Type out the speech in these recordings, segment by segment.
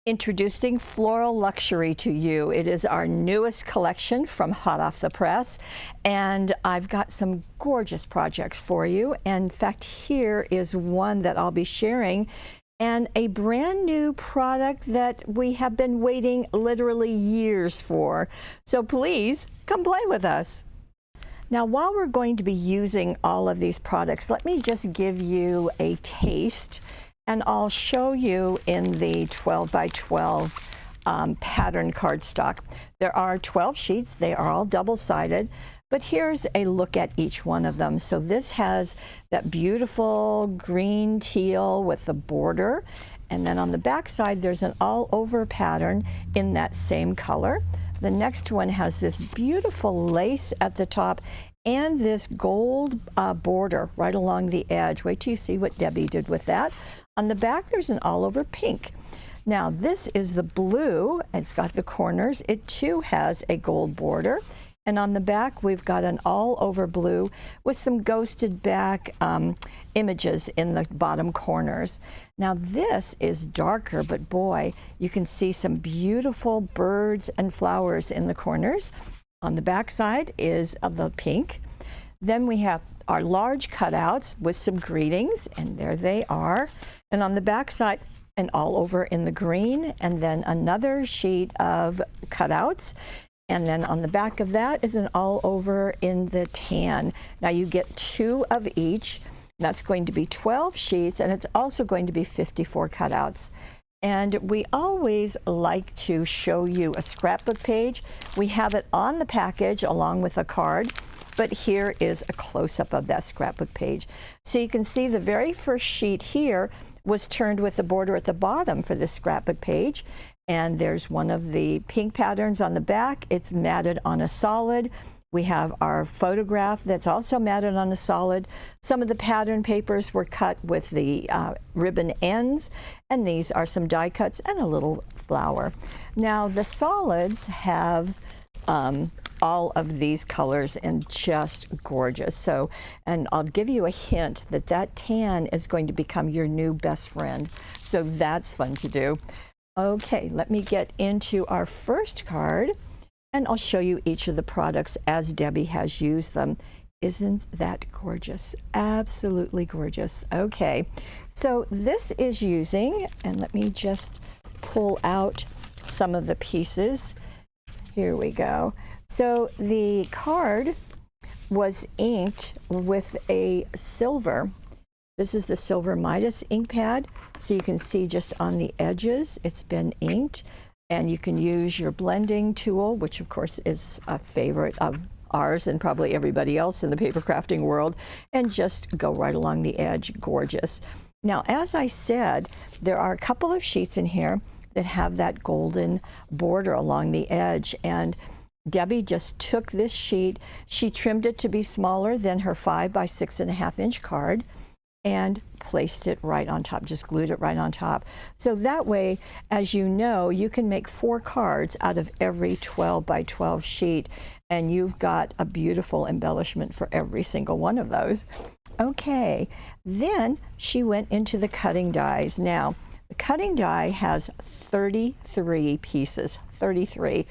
Introducing Floral Luxury to you. It is our newest collection from hot off the press, and I've got some gorgeous projects for you. In fact, here is one that I'll be sharing, and a brand new product that we have been waiting literally years for. So please come play with us. Now, while we're going to be using all of these products, let me just give you a taste. And I'll show you in the 12 by 12 pattern cardstock. There are 12 sheets. They are all double-sided. But here's a look at each one of them. So this has that beautiful green teal with the border. And then on the back side, there's an all-over pattern in that same color. The next one has this beautiful lace at the top and this gold border right along the edge. Wait till you see what Debbie did with that. On the back, there's an all-over pink. Now, this is the blue. It's got the corners. It, too, has a gold border. And on the back, we've got an all-over blue with some ghosted back images in the bottom corners. Now, this is darker, but boy, you can see some beautiful birds and flowers in the corners. On the back side is the pink. Then we have our large cutouts with some greetings, and there they are. And on the back side, and all over in the green, and then another sheet of cutouts. And then on the back of that is an all over in the tan. Now you get 2 of each. That's going to be 12 sheets, and it's also going to be 54 cutouts. And we always like to show you a scrapbook page. We have it on the package along with a card. But here is a close-up of that scrapbook page. So you can see the very first sheet here was turned with the border at the bottom for this scrapbook page. And there's one of the pink patterns on the back. It's matted on a solid. We have our photograph that's also matted on a solid. Some of the pattern papers were cut with the ribbon ends. And these are some die cuts and a little flower. Now, the solids have all of these colors and just gorgeous. So, and I'll give you a hint that that tan is going to become your new best friend. So that's fun to do. Okay, let me get into our first card and I'll show you each of the products as Debbie has used them. Isn't that gorgeous? Absolutely gorgeous. Okay, so this is using, and let me just pull out some of the pieces. Here we go. So the card was inked with a silver. This is the silver Midas ink pad. So you can see just on the edges, it's been inked. And you can use your blending tool, which of course is a favorite of ours and probably everybody else in the paper crafting world, and just go right along the edge. Gorgeous. Now, as I said, there are a couple of sheets in here that have that golden border along the edge. And Debbie just took this sheet, she trimmed it to be smaller than her 5 by 6.5 inch card and placed it right on top, just glued it right on top. So that way, as you know, you can make 4 cards out of every 12 by 12 sheet, and you've got a beautiful embellishment for every single one of those. Okay, then she went into the cutting dies. Now, the cutting die has 33 pieces, 33.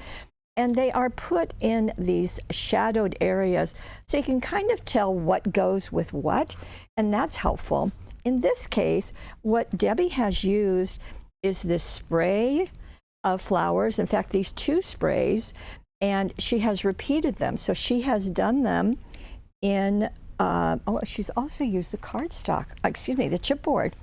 And they are put in these shadowed areas so you can kind of tell what goes with what, and that's helpful. In this case, what Debbie has used is this spray of flowers. In fact, these 2 sprays, and she has repeated them. So she has done them in, she's also used the cardstock, excuse me, the chipboard.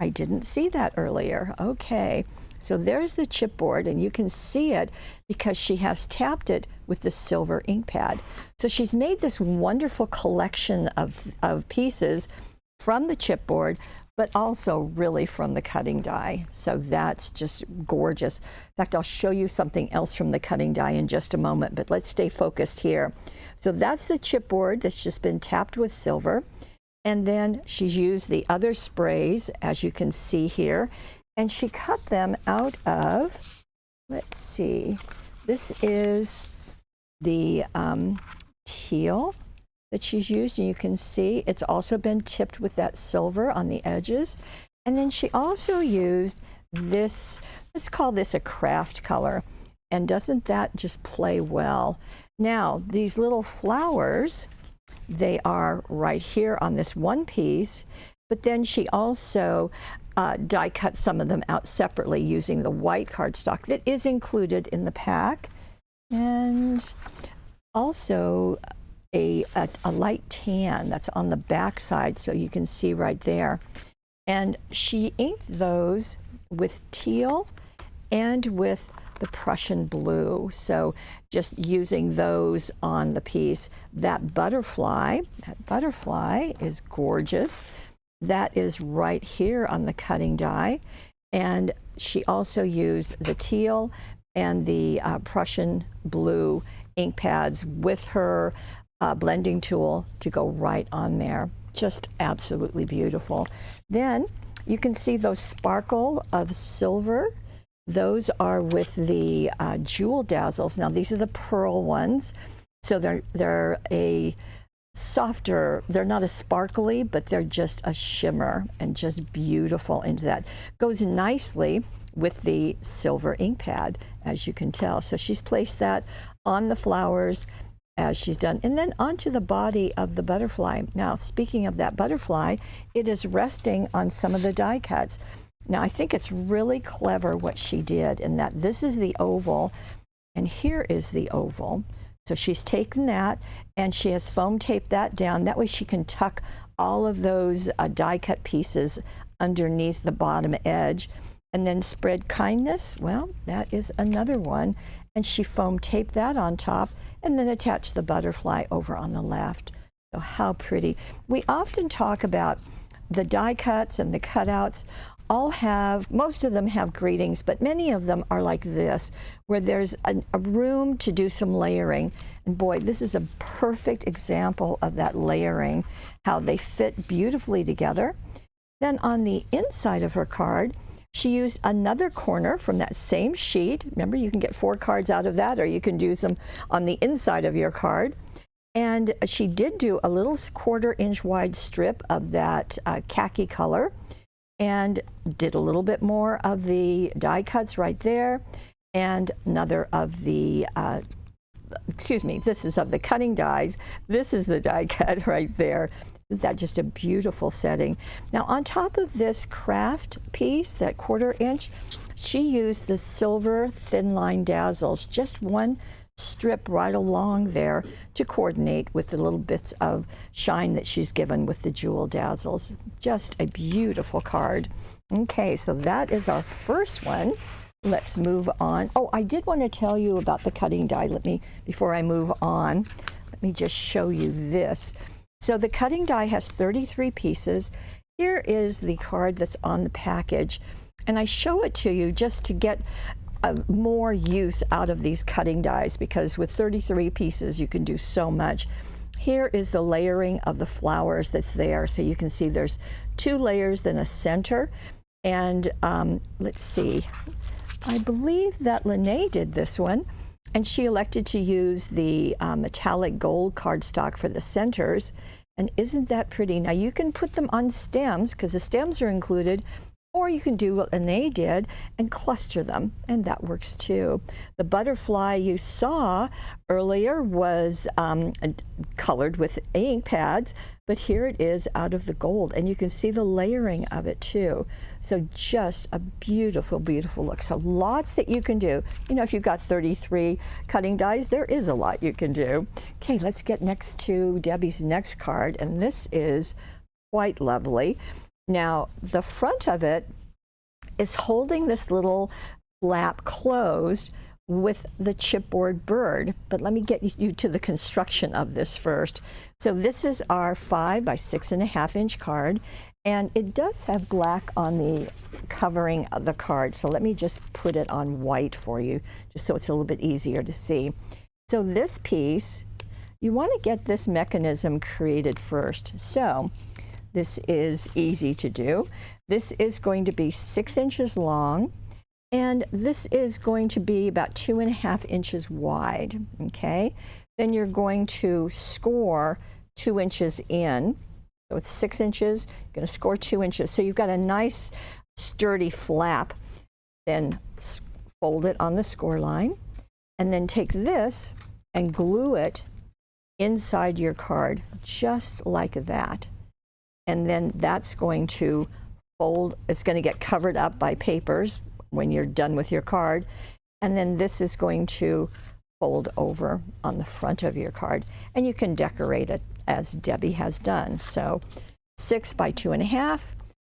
I didn't see that earlier. Okay. So there's the chipboard, and you can see it because she has tapped it with the silver ink pad. So she's made this wonderful collection of pieces from the chipboard, but also really from the cutting die. So that's just gorgeous. In fact, I'll show you something else from the cutting die in just a moment, but let's stay focused here. So that's the chipboard that's just been tapped with silver. And then she's used the other sprays, as you can see here. And she cut them out of, let's see, this is the teal that she's used, and you can see it's also been tipped with that silver on the edges. And then she also used this, let's call this a craft color. And doesn't that just play well? Now, these little flowers, they are right here on this one piece, but then she also die cut some of them out separately using the white cardstock that is included in the pack, and also a light tan that's on the back side, so you can see right there. And she inked those with teal and with the Prussian blue, so just using those on the piece. That butterfly is gorgeous. That is right here on the cutting die, and she also used the teal and the Prussian blue ink pads with her blending tool to go right on there. Just absolutely beautiful. Then you can see those sparkle of silver. Those are with the jewel dazzles. Now these are the pearl ones, so they're a softer, they're not as sparkly, but they're just a shimmer and just beautiful into that. Goes nicely with the silver ink pad, as you can tell. So she's placed that on the flowers as she's done, and then onto the body of the butterfly. Now, speaking of that butterfly, it is resting on some of the die cuts. Now, I think it's really clever what she did in that this is the oval, and here is the oval. So she's taken that, and she has foam taped that down. That way she can tuck all of those die cut pieces underneath the bottom edge. And then spread kindness, well, that is another one. And she foam taped that on top, and then attached the butterfly over on the left. So how pretty. We often talk about the die cuts and the cutouts. Most of them have greetings, but many of them are like this, where there's a room to do some layering. And boy, this is a perfect example of that layering, how they fit beautifully together. Then on the inside of her card, she used another corner from that same sheet. Remember, you can get 4 cards out of that, or you can do some on the inside of your card. And she did do a little 1/4 inch wide strip of that khaki color, and did a little bit more of the die cuts right there, and another of the, excuse me, this is of the cutting dies. This is the die cut right there. That's just a beautiful setting. Now, on top of this craft piece, that 1/4 inch, she used the silver thin line dazzles, just one strip right along there to coordinate with the little bits of shine that she's given with the jewel dazzles. Just a beautiful card. Okay, so that is our first one. Let's move on. Oh, I did want to tell you about the cutting die. Before I move on, let me just show you this. So the cutting die has 33 pieces. Here is the card that's on the package, and I show it to you just to get more use out of these cutting dies, because with 33 pieces you can do so much. Here is the layering of the flowers that's there. So you can see there's 2 layers, then a center, and let's see, I believe that Lene did this one, and she elected to use the metallic gold cardstock for the centers. And isn't that pretty? Now you can put them on stems, because the stems are included, or you can do what Lene did and cluster them, and that works too. The butterfly you saw earlier was colored with ink pads, but here it is out of the gold, and you can see the layering of it too. So just a beautiful, beautiful look. So lots that you can do. You know, if you've got 33 cutting dies, there is a lot you can do. Okay, let's get next to Debbie's next card, and this is quite lovely. Now, the front of it is holding this little flap closed with the chipboard bird, but let me get you to the construction of this first. So this is our 5 by 6.5 inch card, and it does have black on the covering of the card. So let me just put it on white for you, just so it's a little bit easier to see. So this piece, you want to get this mechanism created first. So this is easy to do. This is going to be 6 inches long, and this is going to be about 2.5 inches wide, okay? Then you're going to score 2 inches in. So it's 6 inches, you're gonna score 2 inches. So you've got a nice sturdy flap. then fold it on the score line, and then take this and glue it inside your card, just like that. And then that's going to fold, it's going to get covered up by papers when you're done with your card. And then this is going to fold over on the front of your card. And you can decorate it as Debbie has done. So 6 by 2.5,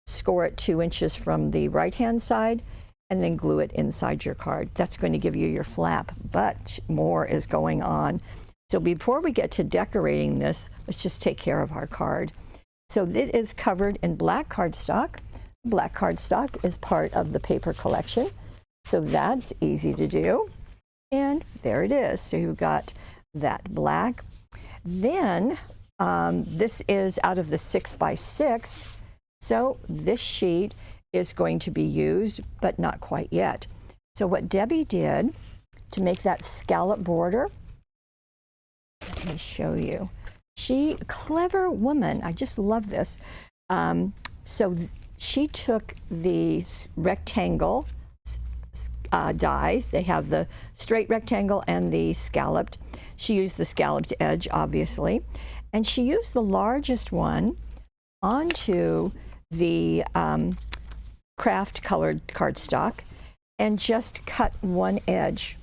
score it 2 inches from the right-hand side, and then glue it inside your card. That's going to give you your flap, but more is going on. So before we get to decorating this, let's just take care of our card. So it is covered in black cardstock. Black cardstock is part of the paper collection, so that's easy to do. And there it is. So you've got that black. Then this is out of the 6 by 6. So this sheet is going to be used, but not quite yet. So what Debbie did to make that scallop border, let me show you. Clever woman, I just love this. So she took these rectangle dies. They have the straight rectangle and the scalloped. She used the scalloped edge, obviously, and she used the largest one onto the craft colored cardstock and just cut one edge.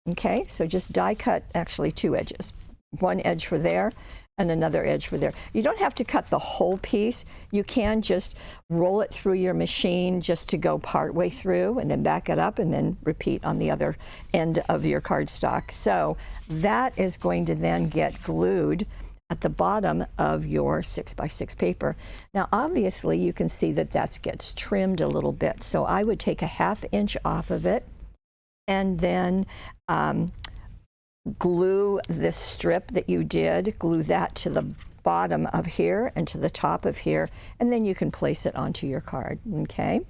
Okay, so just die cut actually 2 edges, one edge for there and another edge for there. You don't have to cut the whole piece. You can just roll it through your machine just to go part way through and then back it up and then repeat on the other end of your cardstock. So that is going to then get glued at the bottom of your 6 by 6 paper. Now obviously you can see that that gets trimmed a little bit. So I would take a 1/2 inch off of it and then glue this strip that you did, glue that to the bottom of here and to the top of here, and then you can place it onto your card, okay?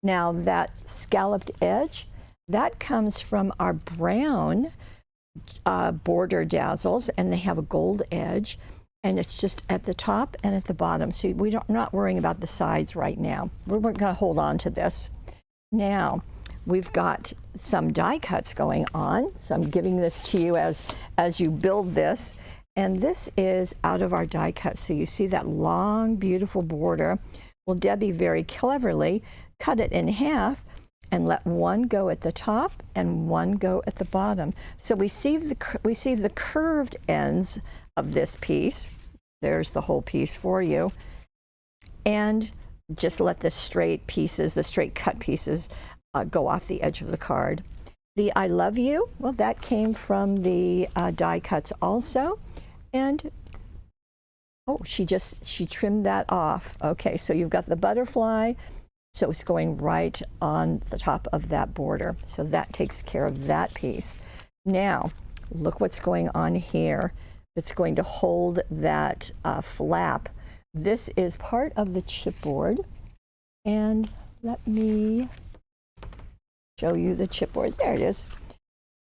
Now that scalloped edge, that comes from our brown border dazzles, and they have a gold edge, and it's just at the top and at the bottom. So we're not worrying about the sides right now. We're going to hold on to this. Now, we've got some die cuts going on. So I'm giving this to you as you build this. And this is out of our die cut. So you see that long, beautiful border. Well, Debbie very cleverly cut it in half and let one go at the top and one go at the bottom. So we see the curved ends of this piece. There's the whole piece for you. And just let the straight pieces, the straight cut pieces, go off the edge of the card. The I love you, well, that came from the die cuts also. And oh, she trimmed that off. Okay, so you've got the butterfly, so it's going right on the top of that border. So that takes care of that piece. Now, look what's going on here. It's going to hold that flap. This is part of the chipboard. And let me show you the chipboard. There it is.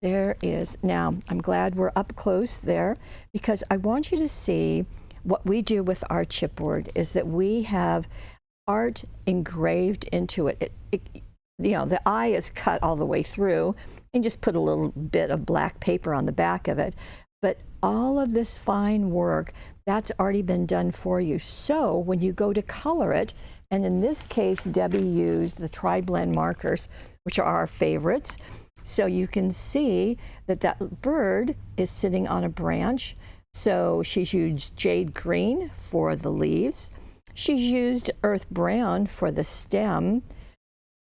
There is. Now, I'm glad we're up close there because I want you to see what we do with our chipboard is that we have art engraved into it. You know, the eye is cut all the way through and just put a little bit of black paper on the back of it. But all of this fine work, that's already been done for you. So when you go to color it, and in this case, Debbie used the tri-blend markers, which are our favorites. So you can see that that bird is sitting on a branch. So she's used jade green for the leaves. She's used earth brown for the stem.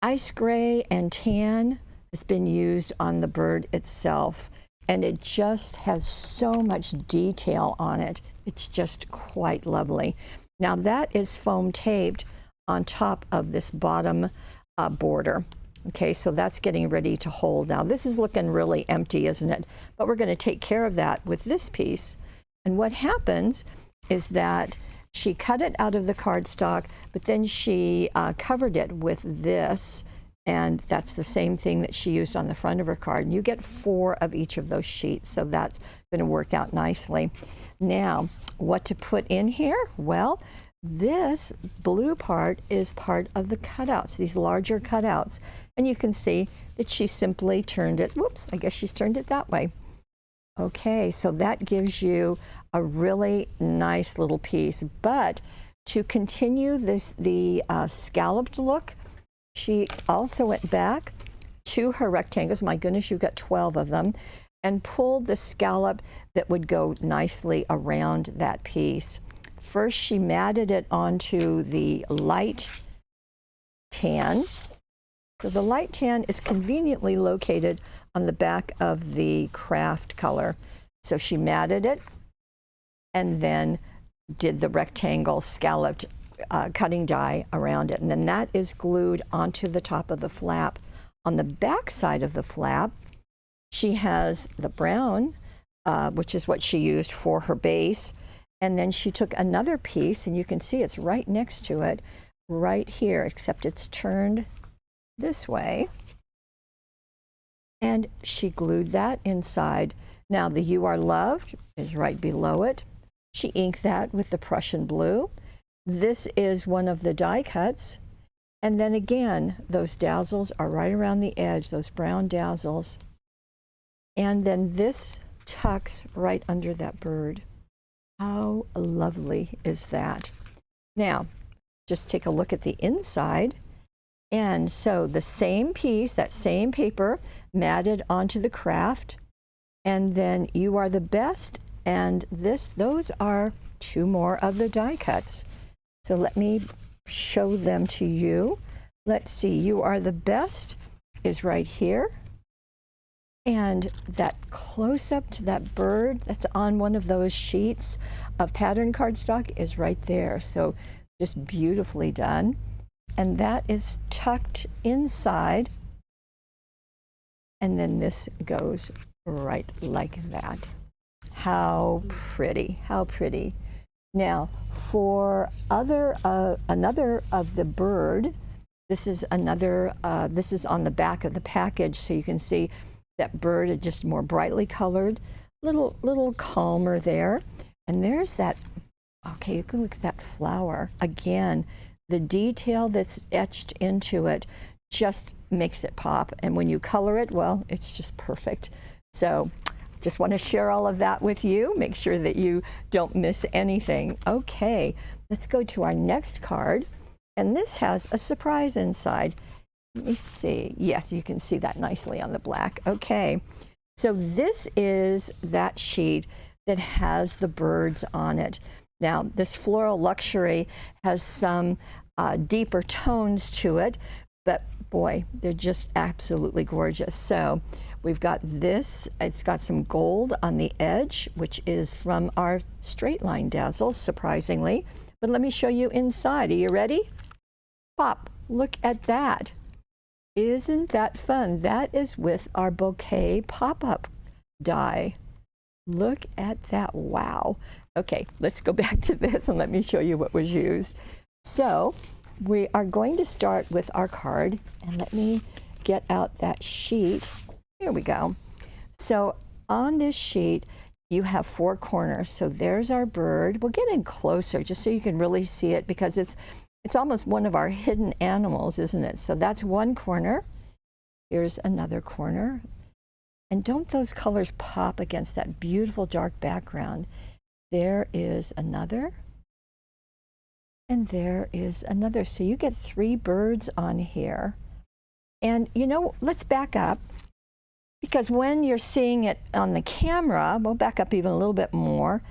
Ice gray and tan has been used on the bird itself. And it just has so much detail on it. It's just quite lovely. Now that is foam taped on top of this bottom border. Okay, so that's getting ready to hold. Now this is looking really empty, isn't it? But we're going to take care of that with this piece. And what happens is that she cut it out of the cardstock, but then she covered it with this, and that's the same thing that she used on the front of her card. And you get 4 of each of those sheets, so that's going to work out nicely. Now, what to put in here? Well, this blue part is part of the cutouts, these larger cutouts. And you can see that she simply turned it, whoops, I guess she's turned it that way. Okay, so that gives you a really nice little piece. But to continue the scalloped look, she also went back to her rectangles. My goodness, you've got 12 of them, and pulled the scallop that would go nicely around that piece. First, she matted it onto the light tan. So the light tan is conveniently located on the back of the craft color. So she matted it and then did the rectangle scalloped cutting die around it. And then that is glued onto the top of the flap. On the back side of the flap, she has the brown, which is what she used for her base. And then she took another piece, and you can see it's right next to it, right here, except it's turned this way. And she glued that inside. Now the You Are Loved is right below it. She inked that with the Prussian blue. This is one of the die cuts. And then again, those dazzles are right around the edge, those brown dazzles. And then this tucks right under that bird. How lovely is that? Now, just take a look at the inside. And so the same piece, that same paper, matted onto the craft. And then You Are the Best. And those are two more of the die cuts. So let me show them to you. Let's see, You Are the Best is right here. And that close-up to that bird that's on one of those sheets of pattern cardstock is right there. So just beautifully done. And that is tucked inside. And then this goes right like that. How pretty, how pretty. Now, for another of the bird, this is another, this is on the back of the package, so you can see that bird is just more brightly colored, little calmer there. And there's that, okay, you can look at that flower. Again, the detail that's etched into it just makes it pop. And when you color it, well, it's just perfect. So just want to share all of that with you. Make sure that you don't miss anything. Okay, let's go to our next card. And this has a surprise inside. Let me see. Yes, you can see that nicely on the black. Okay, so this is that sheet that has the birds on it. Now, this Floral Luxury has some deeper tones to it, but boy, they're just absolutely gorgeous. So we've got this, it's got some gold on the edge, which is from our straight line dazzles, surprisingly. But let me show you inside. Are you ready? Pop, look at that. Isn't that fun? That is with our bouquet pop-up die. Look at that, wow. Okay, let's go back to this and let me show you what was used. So we are going to start with our card, and let me get out that sheet. Here we go. So on this sheet, you have 4 corners. So there's our bird. We'll get in closer just so you can really see it, because it's almost one of our hidden animals, isn't it? So that's one corner. Here's another corner. And don't those colors pop against that beautiful dark background? There is another. And there is another. So you get 3 birds on here. And you know, let's back up, because when you're seeing it on the camera, we'll back up even a little bit more,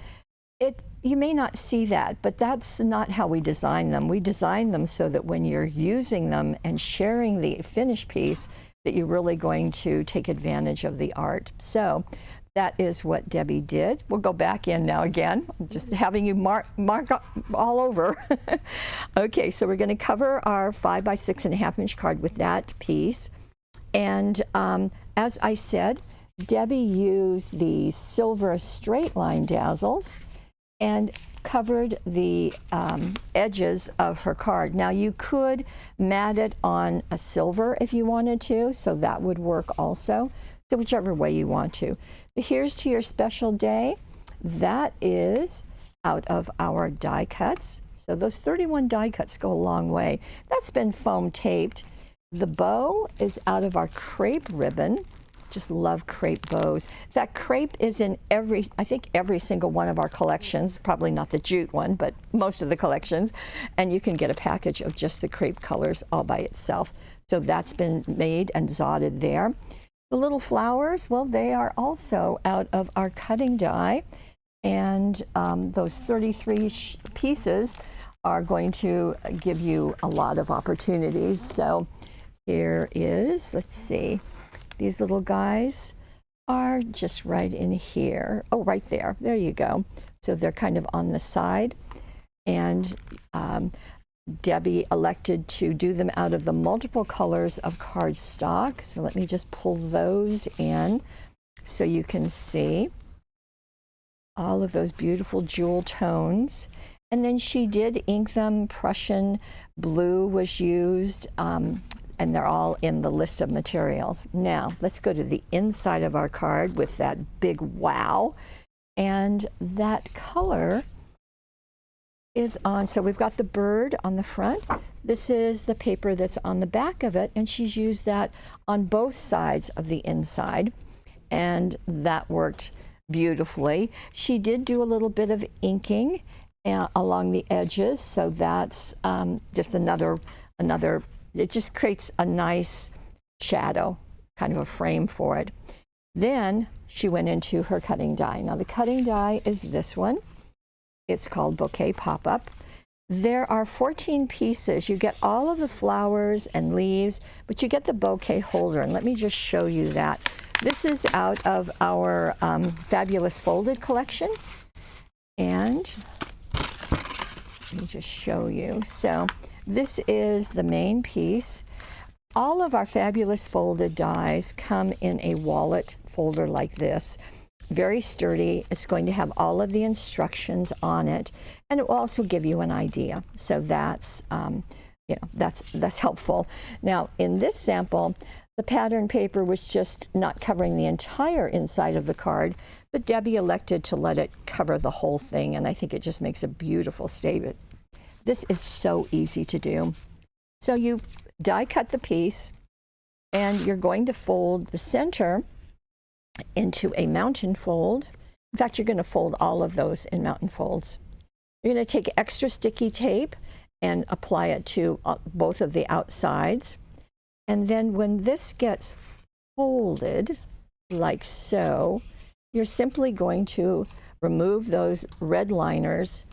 you may not see that, but that's not how we design them. We design them so that when you're using them and sharing the finished piece, that you're really going to take advantage of the art. So that is what Debbie did. We'll go back in now again, just having you mark all over. Okay, so we're going to cover our 5 by 6.5 inch card with that piece. And as I said, Debbie used the silver straight line dazzles and covered the edges of her card. Now you could mat it on a silver if you wanted to, so that would work also. So whichever way you want to. But here's to your special day. That is out of our die cuts. So those 31 die cuts go a long way. That's been foam taped. The bow is out of our crepe ribbon. Just love crepe bows. In fact, crepe is in I think every single one of our collections, probably not the jute one, but most of the collections. And you can get a package of just the crepe colors all by itself. So that's been made and zodded there. The little flowers, well, they are also out of our cutting die. And those 33 pieces are going to give you a lot of opportunities. So here is, let's see, these little guys are just right in here. Oh, right there. There you go. So they're kind of on the side. And Debbie elected to do them out of the multiple colors of cardstock. So let me just pull those in so you can see all of those beautiful jewel tones. And then she did ink them. Prussian blue was used. And they're all in the list of materials. Now, let's go to the inside of our card with that big wow. And that color is on, so we've got the bird on the front. This is the paper that's on the back of it, and she's used that on both sides of the inside, and that worked beautifully. She did do a little bit of inking along the edges, so that's just another it just creates a nice shadow, kind of a frame for it. Then she went into her cutting die. Now the cutting die is this one. It's called Bouquet Pop-Up. There are 14 pieces. You get all of the flowers and leaves, but you get the bouquet holder. And let me just show you that. This is out of our Fabulous Folded collection. And let me just show you. So this is the main piece. All of our Fabulous Folded dies come in a wallet folder like this. Very sturdy. It's going to have all of the instructions on it, and it will also give you an idea. So that's, that's helpful. Now, in this sample, the pattern paper was just not covering the entire inside of the card, but Debbie elected to let it cover the whole thing, and I think it just makes a beautiful statement. This is so easy to do. So you die cut the piece, and you're going to fold the center into a mountain fold. In fact, you're going to fold all of those in mountain folds. You're going to take extra sticky tape and apply it to both of the outsides. And then when this gets folded, like so, you're simply going to remove those red liners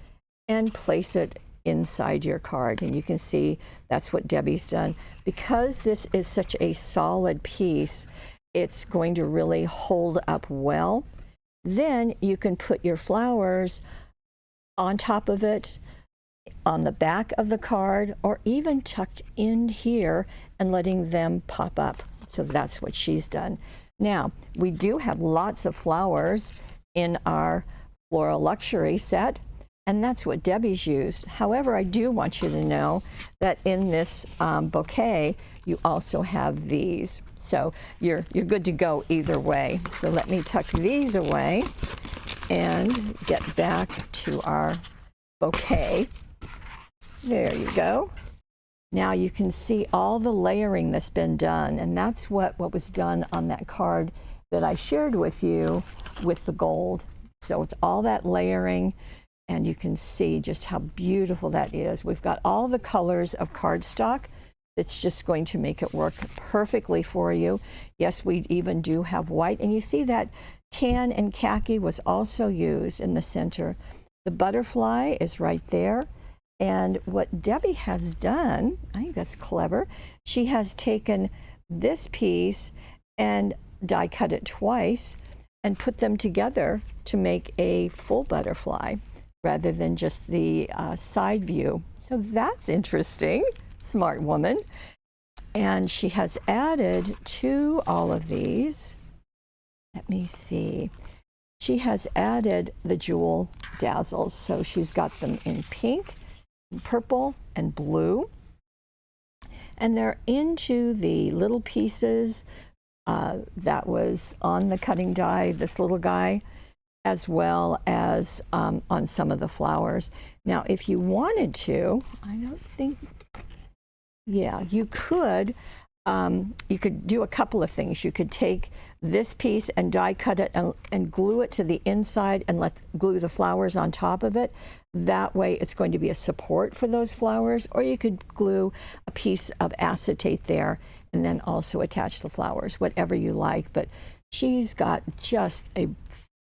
and place it inside your card. And you can see that's what Debbie's done. Because this is such a solid piece, it's going to really hold up well. Then you can put your flowers on top of it, on the back of the card, or even tucked in here and letting them pop up. So that's what she's done. Now, we do have lots of flowers in our Floral Luxury set, and that's what Debbie's used. However, I do want you to know that in this bouquet, you also have these. So you're good to go either way. So let me tuck these away and get back to our bouquet. There you go. Now you can see all the layering that's been done, and that's what was done on that card that I shared with you with the gold. So it's all that layering, and you can see just how beautiful that is. We've got all the colors of cardstock. It's just going to make it work perfectly for you. Yes, we even do have white, and you see that tan and khaki was also used in the center. The butterfly is right there. And what Debbie has done, I think that's clever, she has taken this piece and die cut it twice and put them together to make a full butterfly rather than just the side view. So that's interesting. Smart woman. And she has added to all of these, let me see, she has added the jewel dazzles. So she's got them in pink, purple, and blue. And they're into the little pieces that was on the cutting die, this little guy, as well as on some of the flowers. Now, if you wanted to, I don't think, yeah, you could you could do a couple of things. You could take this piece and die cut it and glue it to the inside and glue the flowers on top of it. That way it's going to be a support for those flowers. Or you could glue a piece of acetate there and then also attach the flowers, whatever you like. But she's got just a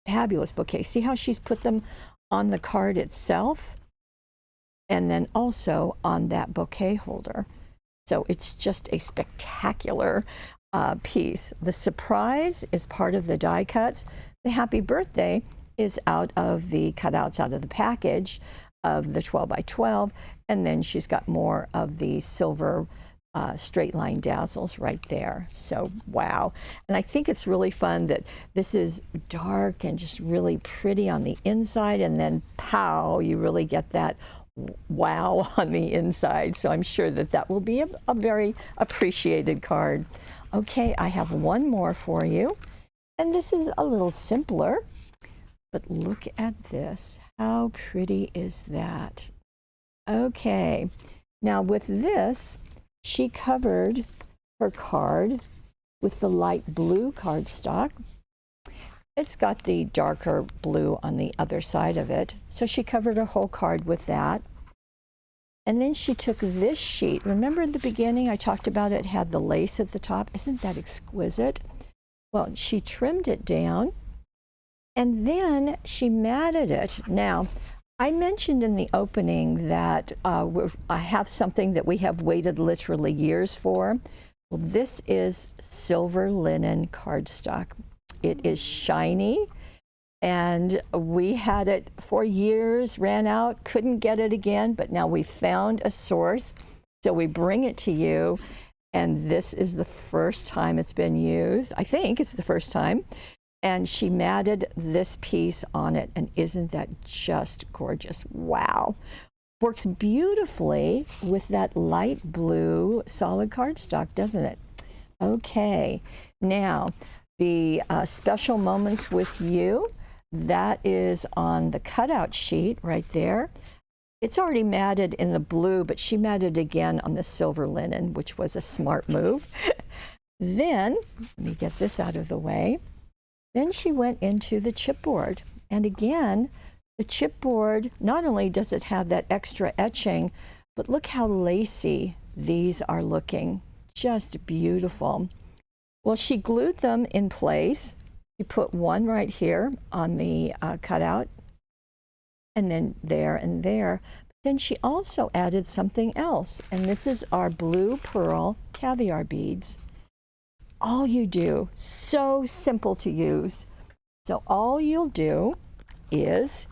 fabulous bouquet. See how she's put them on the card itself and then also on that bouquet holder. So it's just a spectacular piece. The surprise is part of the die cuts. The happy birthday is out of the cutouts out of the package of the 12 by 12. And then she's got more of the silver straight line dazzles right there. So wow. And I think it's really fun that this is dark and just really pretty on the inside, and then pow, you really get that wow on the inside. So I'm sure that that will be a very appreciated card. Okay, I have one more for you, and this is a little simpler, but look at this. How pretty is that? Okay, now with this, she covered her card with the light blue cardstock. It's got the darker blue on the other side of it. So she covered her whole card with that. And then she took this sheet. Remember in the beginning I talked about it had the lace at the top? Isn't that exquisite? Well, she trimmed it down and then she matted it. Now, I mentioned in the opening that I have something that we have waited literally years for. Well, this is silver linen cardstock. It is shiny, and we had it for years, ran out, couldn't get it again, but now we found a source. So we bring it to you, and this is the first time it's been used. I think it's the first time. And she matted this piece on it, and isn't that just gorgeous? Wow. Works beautifully with that light blue solid cardstock, doesn't it? Okay, now the special moments with you, that is on the cutout sheet right there. It's already matted in the blue, but she matted again on the silver linen, which was a smart move. Then, let me get this out of the way. Then she went into the chipboard. And again, the chipboard, not only does it have that extra etching, but look how lacy these are looking. Just beautiful. Well, she glued them in place. She put one right here on the cutout, and then there and there. Then she also added something else, and this is our blue pearl caviar beads. All you do, so simple to use. So all you'll do is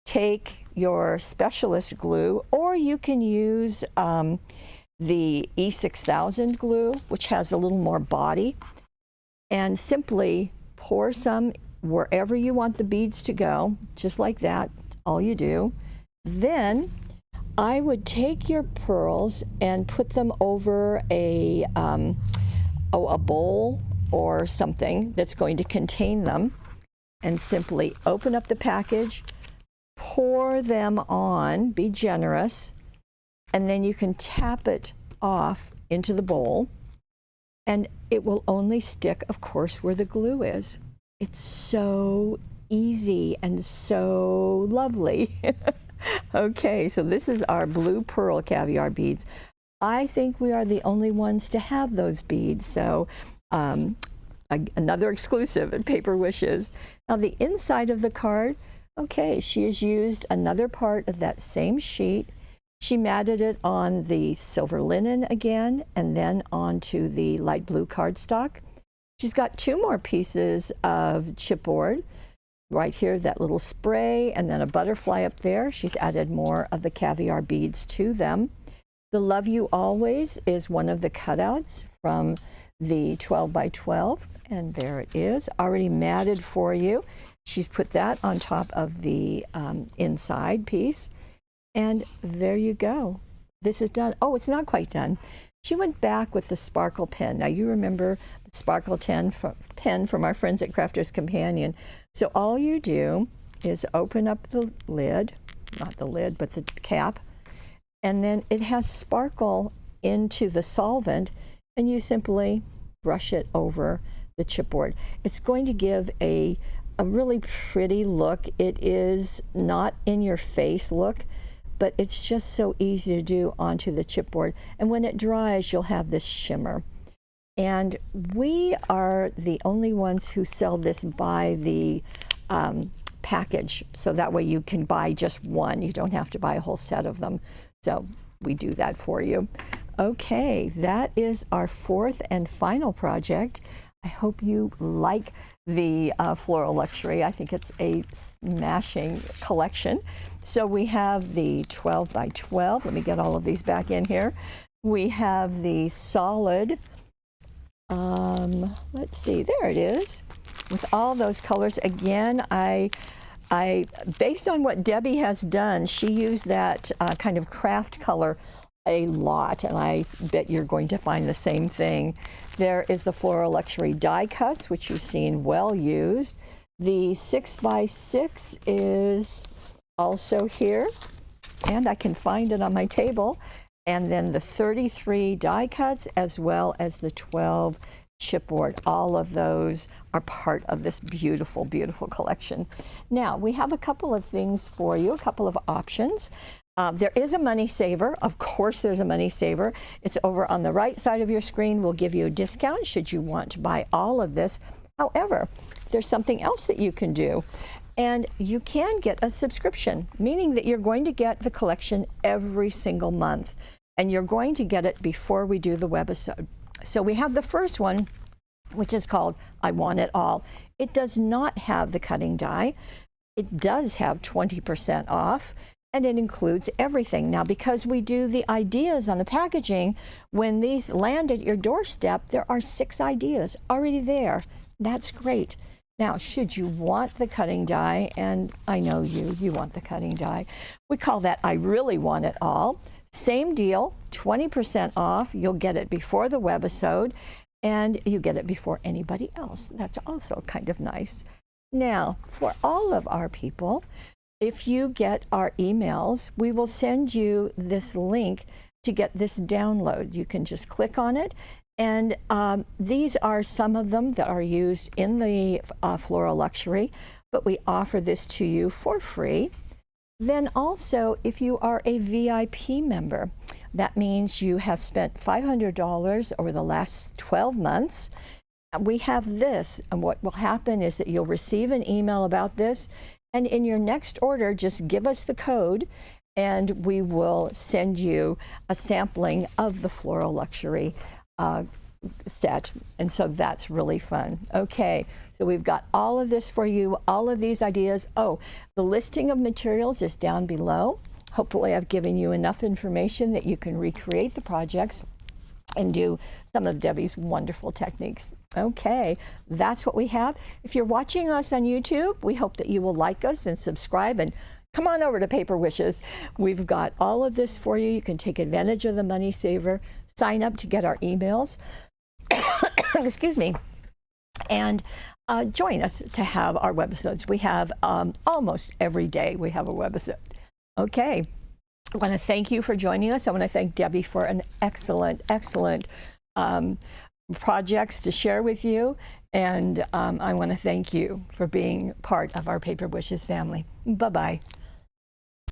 take your specialist glue, or you can use the E6000 glue, which has a little more body, and simply pour some wherever you want the beads to go, just like that, all you do. Then I would take your pearls and put them over a bowl or something that's going to contain them, and simply open up the package, pour them on, be generous, and then you can tap it off into the bowl, and it will only stick, of course, where the glue is. It's so easy and so lovely. Okay, so this is our blue pearl caviar beads. I think we are the only ones to have those beads, so another exclusive at Paper Wishes. Now the inside of the card, okay, she has used another part of that same sheet. She matted it on the silver linen again, and then onto the light blue cardstock. She's got two more pieces of chipboard. Right here, that little spray, and then a butterfly up there. She's added more of the caviar beads to them. The Love You Always is one of the cutouts from the 12 by 12, and there it is, already matted for you. She's put that on top of the inside piece. And there you go. This is done. Oh, it's not quite done. She went back with the sparkle pen. Now you remember the sparkle pen from our friends at Crafter's Companion. So all you do is open up the lid, not the lid, but the cap, and then it has sparkle into the solvent, and you simply brush it over the chipboard. It's going to give a really pretty look. It is not in your face look, but it's just so easy to do onto the chipboard. And when it dries, you'll have this shimmer. And we are the only ones who sell this by the package. So that way you can buy just one. You don't have to buy a whole set of them. So we do that for you. Okay, that is our fourth and final project. I hope you like the Floral Luxury. I think it's a smashing collection. So we have the 12 by 12. Let me get all of these back in here. We have the solid, let's see, there it is, with all those colors. Again, I based on what Debbie has done, she used that kind of craft color a lot, and I bet you're going to find the same thing. There is the Floral Luxury die cuts, which you've seen well used. The 6 by 6 is also here, and I can find it on my table. And then the 33 die cuts, as well as the 12 chipboard. All of those are part of this beautiful, beautiful collection. Now, we have a couple of things for you, a couple of options. There is a money saver. Of course, there's a money saver. It's over on the right side of your screen. We'll give you a discount should you want to buy all of this. However, there's something else that you can do. And you can get a subscription, meaning that you're going to get the collection every single month. And you're going to get it before we do the webisode. So we have the first one, which is called I Want It All. It does not have the cutting die. It does have 20% off. And it includes everything. Now, because we do the ideas on the packaging, when these land at your doorstep, there are 6 ideas already there. That's great. Now, should you want the cutting die, and I know you want the cutting die, we call that I Really Want It All. Same deal, 20% off. You'll get it before the webisode, and you get it before anybody else. That's also kind of nice. Now, for all of our people, if you get our emails, we will send you this link to get this download. You can just click on it. And these are some of them that are used in the Floral Luxury, but we offer this to you for free. Then also, if you are a VIP member, that means you have spent $500 over the last 12 months. We have this, and what will happen is that you'll receive an email about this. And in your next order, just give us the code and we will send you a sampling of the Floral Luxury set. And so that's really fun. Okay, so we've got all of this for you, all of these ideas. Oh, the listing of materials is down below. Hopefully I've given you enough information that you can recreate the projects and do some of Debbie's wonderful techniques. Okay, that's what we have. If you're watching us on YouTube, we hope that you will like us and subscribe, and come on over to Paper Wishes. We've got all of this for you. You can take advantage of the Money Saver, sign up to get our emails, excuse me, and join us to have our webisodes. We have almost every day we have a webisode. Okay. I want to thank you for joining us. I want to thank Debbie for an excellent, excellent projects to share with you. And I want to thank you for being part of our Paper Wishes family. Bye-bye.